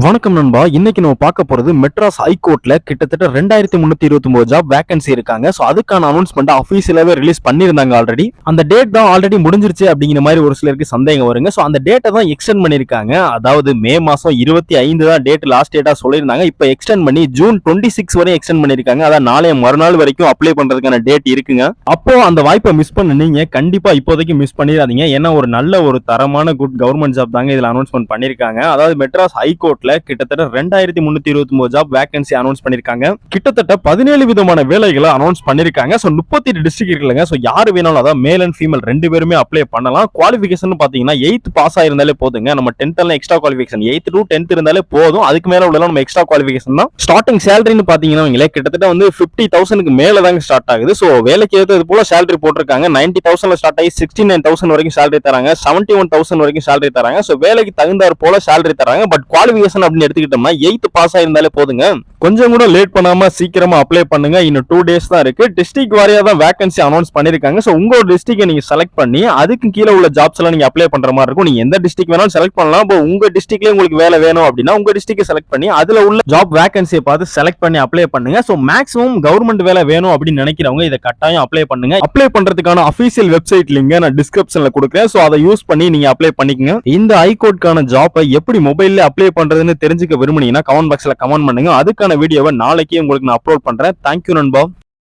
வணக்கம் நண்பா. இன்னைக்கு நம்ம பார்க்க போறது மெட்ராஸ் ஹைகோர்ட்ல கிட்டத்தட்ட 2329 ஜாப் வேகன்சி இருக்காங்க. சோ அதுக்கான அனௌன்ஸ்மெண்ட் அபிஷியலாவே ரிலீஸ் பண்ணிருந்தாங்க ஆல்ரெடி. அந்த டேட் தான் ஆல்ரெடி முடிஞ்சிருச்சு அப்படிங்கிற மாதிரி ஒரு சிலருக்கு சந்தேகம் வருங்க. சோ அந்த டேட்டை தான் எக்ஸ்டெண்ட் பண்ணிருக்காங்க. அதாவது மே மாசம் 25 தான் டேட் லாஸ்ட் டேட்டா சொல்லியிருந்தாங்க. இப்போ எக்ஸ்டெண்ட் பண்ணி ஜூன் 26 வரை எக்ஸ்டெண்ட் பண்ணிருக்காங்க. அதாவது நாளைய மறுநாள் வரைக்கும் அப்ளை பண்றதுக்கான டேட் இருக்குங்க. அப்போ அந்த வாய்ப்பை மிஸ் பண்ண நீங்க கண்டிப்பா இப்போதைக்கு மிஸ் பண்ணிடாதீங்க. ஏன்னா ஒரு நல்ல ஒரு தரமான குட் கவர்மெண்ட் ஜாப் தாங்க இதுல அனௌன்ஸ்மெண்ட் பண்ணிருக்காங்க. அதாவது மெட்ராஸ் ஹைகோர்ட்ல கிட்டத்தட்ட 2329 ஜாப் வேகன்சி அனௌன்ஸ் பண்ணிருக்காங்க. கிட்டத்தட்ட 17 விதமான வேலைகளை அனௌன்ஸ் பண்ணிருக்காங்க. சோ 38 டிஸ்ட்ரிக்ட் இருக்குங்க. சோ யாரு வேணாலும் அதாவது மேல் அண்ட் ஃபீமேல் ரெண்டு பேருமே அப்ளை பண்ணலாம். குவாலிஃபிகேஷன் பாத்தீங்கன்னா 8th பாஸ் ஆயிருந்தாலே போதுங்க. நம்ம 10th எல்லாம் extra qualification 8th to 10th இருந்தாலே போதும். அதுக்கு மேல உள்ள நம்ம எக்ஸ்ட்ரா குவாலிஃபிகேஷன் தான். ஸ்டார்டிங் சேலரின்னு பாத்தீங்கன்னா கிட்டத்தட்ட வந்து 50,000க்கு மேல தாங்க ஸ்டார்ட் ஆகுது. சோ வேலைக்கு ஏற்றது போல சேலரி போட்டிருக்காங்க. 90,000 ஸ்டார்ட் ஆகி 69,000 வரைக்கும் சேலரி தராங்க. 71,000 வரைக்கும் சேலரி தராங்க. சோ வேலைக்கு தகுந்தாற் போல சேலரி தராங்க. பட் குவாலிஃபிகேஷன் அப்படின்னு எடுத்துக்கிட்டோம்னா 8th பாஸ் ஆயிருந்தாலே போதுங்க. கொஞ்சம் கூட லேட் பண்ணாம சீக்கிரமா அப்ளை பண்ணுங்க. இன்னும் 2 டேஸ் தான் இருக்கு. டிஸ்ட்ரிக்ட் வாரியா தான் வேகன்சி அனௌன்ஸ் பண்ணிருக்காங்க. சோ உங்க டிஸ்ட்ரிக்ட் நீங்க செலக்ட் பண்ணி அதுக்கு கீழே உள்ள ஜாப்ஸ் எல்லாம் நீங்க அப்ளை பண்ற மாதிரி இருக்கும். நீங்க எந்த டிஸ்ட்ரிக்ட் வேணாலும் செலக்ட் பண்ணலாம். இப்போ உங்க டிஸ்ட்ரிக்ட்லயே உங்களுக்கு வேலை வேணும் அப்படின்னா உங்க டிஸ்ட்ரிக்ட் செலக்ட் பண்ணி அதுல உள்ள ஜாப் வேகன்சியை பார்த்து செலக்ட் பண்ணி அப்ளை பண்ணுங்க. சோ மேக்ஸிமம் கவர்மெண்ட் வேலை வேணும் அப்படின்னு நினைக்கிறவங்க இதை கட்டாயம் அப்ளை பண்ணுங்க. அப்ளை பண்றதுக்கான அபிஷியல் வெப்சைட் லிங்க் நான் டிஸ்கிரிப்ஷன்ல கொடுக்குறேன். சோ அதை யூஸ் பண்ணி நீங்க அப்ளை பண்ணிக்கங்க. இந்த ஹைகோர்ட்கான ஜாப்பை எப்படி மொபைல்ல அப்ளை பண்றதுன்னு தெரிஞ்சுக்க விரும்புனீங்கன்னா கமெண்ட் பாக்ஸ்ல கமெண்ட் பண்ணுங்க. அதுக்கான வீடியோவை நாளைக்கு உங்களுக்கு நான் அப்லோட் பண்றேன். தேங்க்யூ நண்பா.